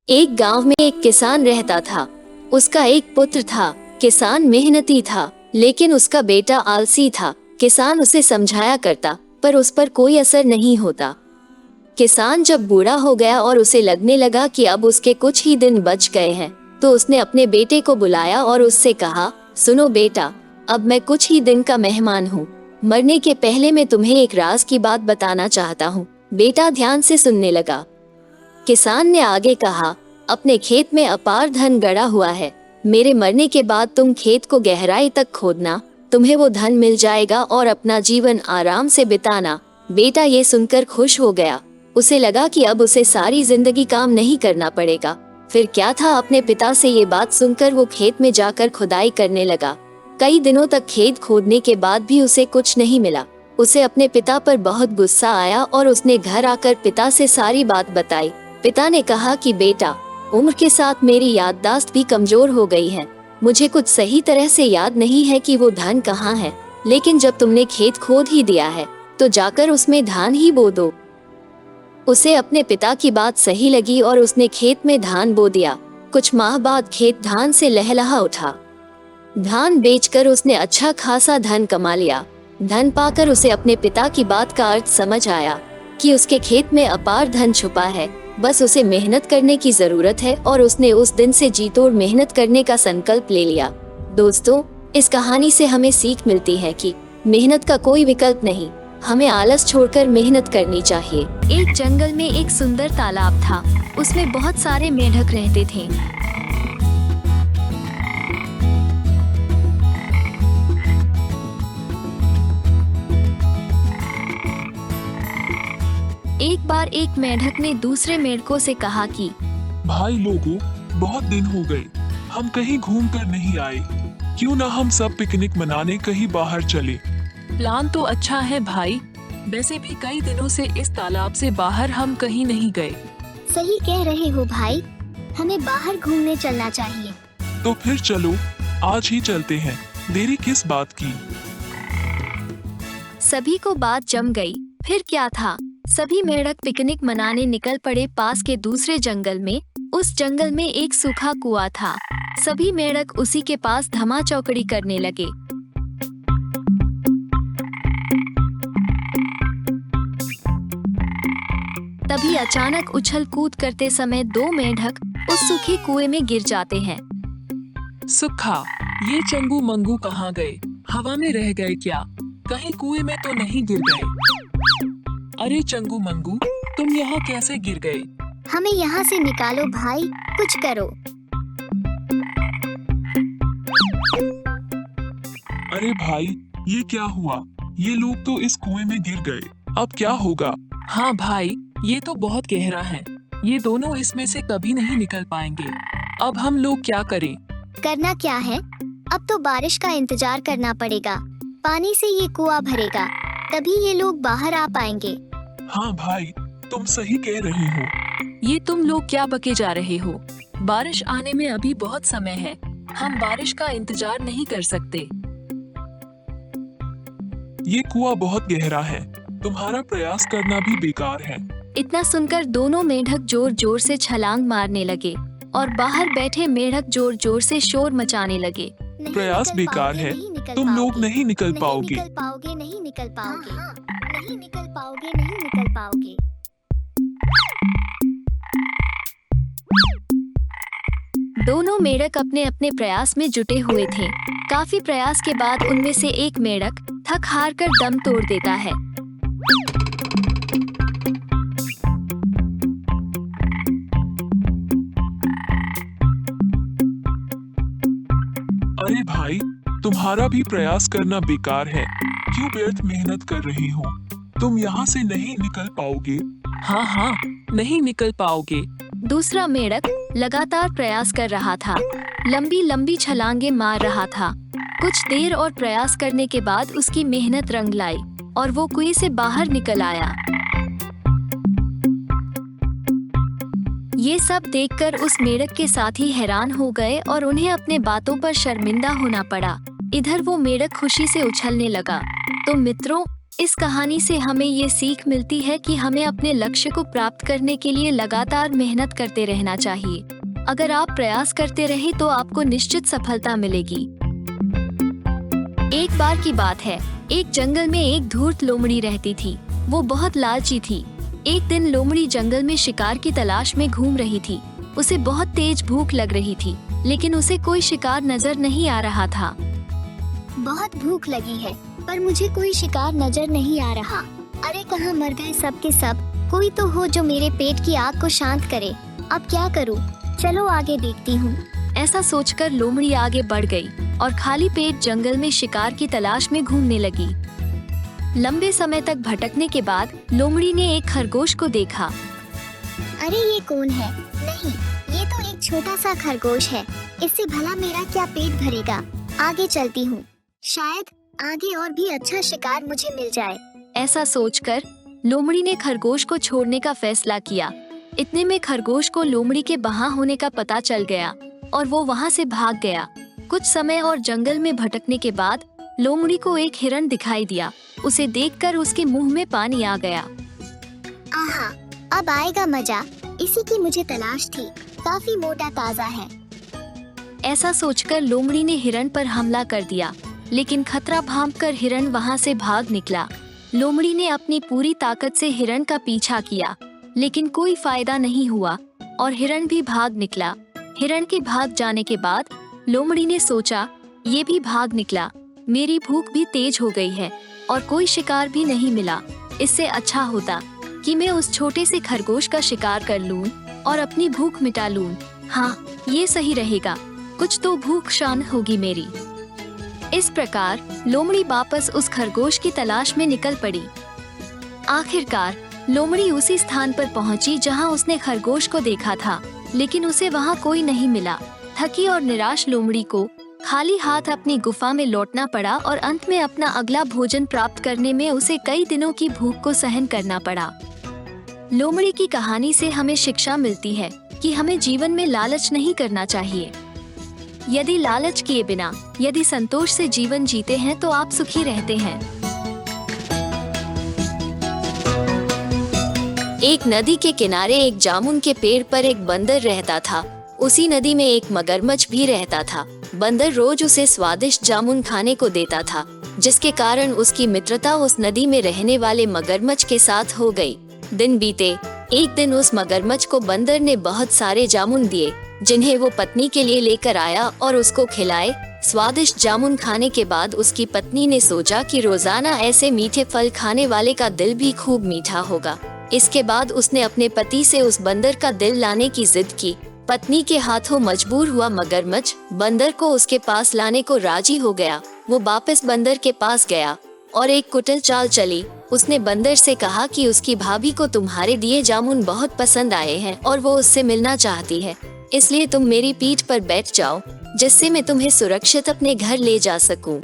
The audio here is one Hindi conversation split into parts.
एक गांव में एक किसान रहता था। उसका एक पुत्र था। किसान मेहनती था, लेकिन उसका बेटा आलसी था। किसान उसे समझाया करता, पर उस पर कोई असर नहीं होता। किसान जब बूढ़ा हो गया और उसे लगने लगा कि अब उसके कुछ ही दिन बच गए हैं, तो उसने अपने बेटे को बुलाया और उससे कहा, सुनो बेटा, अब मैं कुछ ही दिन का मेहमान हूँ। मरने के पहले मैं तुम्हें एक राज की बात बताना चाहता हूँ। बेटा ध्यान से सुनने लगा। किसान ने आगे कहा, अपने खेत में अपार धन गड़ा हुआ है। मेरे मरने के बाद तुम खेत को गहराई तक खोदना, तुम्हें वो धन मिल जाएगा और अपना जीवन आराम से बिताना। बेटा ये सुनकर खुश हो गया। उसे लगा कि अब उसे सारी जिंदगी काम नहीं करना पड़ेगा। फिर क्या था, अपने पिता से ये बात सुनकर वो खेत में जाकर खुदाई करने लगा। कई दिनों तक खेत खोदने के बाद भी उसे कुछ नहीं मिला। उसे अपने पिता पर बहुत गुस्सा आया और उसने घर आकर पिता से सारी बात बताई। पिता ने कहा कि बेटा, उम्र के साथ मेरी याददाश्त भी कमजोर हो गई है। मुझे कुछ सही तरह से याद नहीं है कि वो धान कहाँ है, लेकिन जब तुमने खेत खोद ही दिया है तो जाकर उसमें धान ही बो दो। उसे अपने पिता की बात सही लगी और उसने खेत में धान बो दिया। कुछ माह बाद खेत धान से लहलहा उठा। धान बेचकर उसने अच्छा खासा धन कमा लिया। धन पाकर उसे अपने पिता की बात का अर्थ समझ आया कि उसके खेत में अपार धन छुपा है, बस उसे मेहनत करने की जरूरत है, और उसने उस दिन से जी तोड़ मेहनत करने का संकल्प ले लिया। दोस्तों, इस कहानी से हमें सीख मिलती है कि मेहनत का कोई विकल्प नहीं, हमें आलस छोड़कर मेहनत करनी चाहिए। एक जंगल में एक सुंदर तालाब था। उसमें बहुत सारे मेंढक रहते थे। एक बार एक मेंढक ने दूसरे मेंढकों से कहा कि भाई लोगों, बहुत दिन हो गए, हम कहीं घूम कर नहीं आए। क्यों ना हम सब पिकनिक मनाने कहीं बाहर चले। प्लान तो अच्छा है भाई, वैसे भी कई दिनों से इस तालाब से बाहर हम कहीं नहीं गए। सही कह रहे हो भाई, हमें बाहर घूमने चलना चाहिए। तो फिर चलो, आज ही चलते हैं। देरी किस बात की। सभी को बात जम गई। फिर क्या था, सभी मेंढक पिकनिक मनाने निकल पड़े पास के दूसरे जंगल में। उस जंगल में एक सूखा कुआं था। सभी मेंढक उसी के पास धमा चौकड़ी करने लगे। तभी अचानक उछल कूद करते समय दो मेंढक उस सूखे कुएं में गिर जाते हैं। सुखा, ये चंगू मंगू कहाँ गए? हवा में रह गए क्या? कहीं कुएं में तो नहीं गिर गए? अरे चंगू मंगू, तुम यहाँ कैसे गिर गए? हमें यहाँ से निकालो भाई, कुछ करो। अरे भाई, ये क्या हुआ? ये लोग तो इस कुएं में गिर गए, अब क्या होगा? हाँ भाई, ये तो बहुत गहरा है। ये दोनों इसमें से कभी नहीं निकल पाएंगे। अब हम लोग क्या करें? करना क्या है, अब तो बारिश का इंतजार करना पड़ेगा। पानी से ये कुआं भरेगा, तभी ये लोग बाहर आ पाएंगे। हाँ भाई, तुम सही कह रहे हो। ये तुम लोग क्या बके जा रहे हो? बारिश आने में अभी बहुत समय है। हम बारिश का इंतजार नहीं कर सकते। ये कुआं बहुत गहरा है, तुम्हारा प्रयास करना भी बेकार है। इतना सुनकर दोनों मेंढक जोर जोर से छलांग मारने लगे और बाहर बैठे मेंढक जोर जोर से शोर मचाने लगे। प्रयास बेकार है, तुम लोग नहीं निकल पाओगे। नहीं निकल पाओगे। दोनों मेंढक अपने अपने प्रयास में जुटे हुए थे। काफी प्रयास के बाद उनमें से एक मेंढक थक हार कर दम तोड़ देता है। अरे भाई, तुम्हारा भी प्रयास करना बेकार है। क्यों व्यर्थ मेहनत कर रही हो? तुम यहाँ से नहीं निकल पाओगे। हाँ हाँ, नहीं निकल पाओगे। दूसरा मेंढक लगातार प्रयास कर रहा था, लंबी लंबी छलांगे मार रहा था। कुछ देर और प्रयास करने के बाद उसकी मेहनत रंग लाई और वो कुएं से बाहर निकल आया। ये सब देखकर उस मेंढक के साथी हैरान हो गए और उन्हें अपने बातों पर शर्मिंदा होना पड़ा। इधर वो मेंढक खुशी से उछलने लगा। तो मित्रों, इस कहानी से हमें ये सीख मिलती है कि हमें अपने लक्ष्य को प्राप्त करने के लिए लगातार मेहनत करते रहना चाहिए। अगर आप प्रयास करते रहे तो आपको निश्चित सफलता मिलेगी। एक बार की बात है, एक जंगल में एक धूर्त लोमड़ी रहती थी। वो बहुत लालची थी। एक दिन लोमड़ी जंगल में शिकार की तलाश में घूम रही थी। उसे बहुत तेज भूख लग रही थी, लेकिन उसे कोई शिकार नजर नहीं आ रहा था। बहुत भूख लगी है, पर मुझे कोई शिकार नजर नहीं आ रहा। अरे कहाँ मर गए सब के सब। कोई तो हो जो मेरे पेट की आग को शांत करे। अब क्या करूँ? चलो आगे देखती हूँ। ऐसा सोचकर लोमड़ी आगे बढ़ गई और खाली पेट जंगल में शिकार की तलाश में घूमने लगी। लंबे समय तक भटकने के बाद लोमड़ी ने एक खरगोश को देखा। अरे ये कौन है? नहीं, ये तो एक छोटा सा खरगोश है। इससे भला मेरा क्या पेट भरेगा। आगे चलती हूँ, शायद आगे और भी अच्छा शिकार मुझे मिल जाए। ऐसा सोचकर लोमड़ी ने खरगोश को छोड़ने का फैसला किया। इतने में खरगोश को लोमड़ी के वहाँ होने का पता चल गया और वो वहाँ से भाग गया। कुछ समय और जंगल में भटकने के बाद लोमड़ी को एक हिरण दिखाई दिया। उसे देखकर उसके मुंह में पानी आ गया। आहा, अब आएगा मजा। इसी की मुझे तलाश थी। काफी मोटा ताजा है। ऐसा सोचकर लोमड़ी ने हिरण पर हमला कर दिया, लेकिन खतरा भांपकर हिरण वहाँ से भाग निकला। लोमड़ी ने अपनी पूरी ताकत से हिरण का पीछा किया, लेकिन कोई फायदा नहीं हुआ और हिरण भी भाग निकला। हिरण के भाग जाने के बाद लोमड़ी ने सोचा, ये भी भाग निकला। मेरी भूख भी तेज हो गई है और कोई शिकार भी नहीं मिला। इससे अच्छा होता कि मैं उस छोटे से खरगोश का शिकार कर लूं और अपनी भूख मिटा लूं। हाँ, ये सही रहेगा। कुछ तो भूख शांत होगी मेरी। इस प्रकार लोमड़ी वापस उस खरगोश की तलाश में निकल पड़ी। आखिरकार लोमड़ी उसी स्थान पर पहुंची जहां उसने खरगोश को देखा था, लेकिन उसे वहां कोई नहीं मिला। थकी और निराश लोमड़ी को खाली हाथ अपनी गुफा में लौटना पड़ा और अंत में अपना अगला भोजन प्राप्त करने में उसे कई दिनों की भूख को सहन करना पड़ा। लोमड़ी की कहानी से हमें शिक्षा मिलती है कि हमें जीवन में लालच नहीं करना चाहिए। यदि लालच किए बिना यदि संतोष से जीवन जीते हैं तो आप सुखी रहते हैं। एक नदी के किनारे एक जामुन के पेड़ पर एक बंदर रहता था। उसी नदी में एक मगरमच्छ भी रहता था। बंदर रोज उसे स्वादिष्ट जामुन खाने को देता था, जिसके कारण उसकी मित्रता उस नदी में रहने वाले मगरमच्छ के साथ हो गई। दिन बीते, एक दिन उस मगरमच्छ को बंदर ने बहुत सारे जामुन दिए, जिन्हें वो पत्नी के लिए लेकर आया और उसको खिलाए। स्वादिष्ट जामुन खाने के बाद उसकी पत्नी ने सोचा कि रोजाना ऐसे मीठे फल खाने वाले का दिल भी खूब मीठा होगा। इसके बाद उसने अपने पति से उस बंदर का दिल लाने की जिद की। पत्नी के हाथों मजबूर हुआ मगरमच्छ बंदर को उसके पास लाने को राजी हो गया। वो वापस बंदर के पास गया और एक कुटिल चाल चली। उसने बंदर से कहा कि उसकी भाभी को तुम्हारे दिए जामुन बहुत पसंद आए हैं और वो उससे मिलना चाहती है, इसलिए तुम मेरी पीठ पर बैठ जाओ, जिससे मैं तुम्हें सुरक्षित अपने घर ले जा सकूं।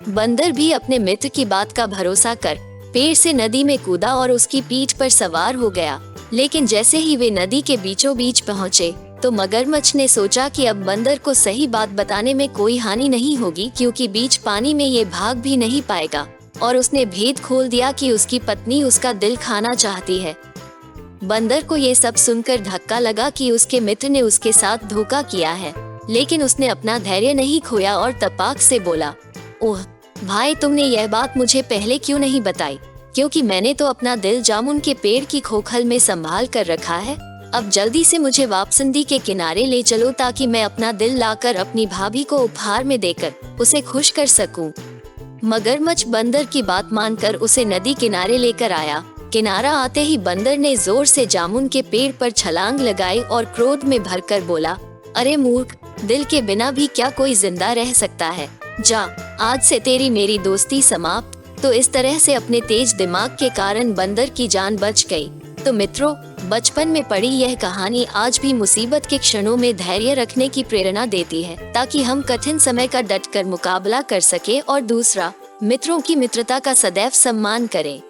बंदर भी अपने मित्र की बात का भरोसा कर पेड़ से नदी में कूदा और उसकी पीठ पर सवार हो गया। लेकिन जैसे ही वे नदी के बीचों बीच पहुँचे तो मगरमच्छ ने सोचा कि अब बंदर को सही बात बताने में कोई हानि नहीं होगी, क्योंकि बीच पानी में ये भाग भी नहीं पाएगा। और उसने भेद खोल दिया कि उसकी पत्नी उसका दिल खाना चाहती है। बंदर को ये सब सुनकर धक्का लगा कि उसके मित्र ने उसके साथ धोखा किया है, लेकिन उसने अपना धैर्य नहीं खोया और तपाक से बोला, ओह भाई, तुमने यह बात मुझे पहले क्यों नहीं बताई? क्योंकि मैंने तो अपना दिल जामुन के पेड़ की खोखल में संभाल कर रखा है। अब जल्दी से मुझे वापसंदी के किनारे ले चलो, ताकि मैं अपना दिल लाकर अपनी भाभी को उपहार में देकर उसे खुश कर सकूं। मगरमच्छ बंदर की बात मानकर उसे नदी किनारे लेकर आया। किनारा आते ही बंदर ने जोर से जामुन के पेड़ पर छलांग लगाई और क्रोध में भरकर बोला, अरे मूर्ख, दिल के बिना भी क्या कोई जिंदा रह सकता है? जा, आज से तेरी मेरी दोस्ती समाप्त। तो इस तरह से अपने तेज दिमाग के कारण बंदर की जान बच गई। तो मित्रों, बचपन में पढ़ी यह कहानी आज भी मुसीबत के क्षणों में धैर्य रखने की प्रेरणा देती है, ताकि हम कठिन समय का डटकर मुकाबला कर सके और दूसरा, मित्रों की मित्रता का सदैव सम्मान करें।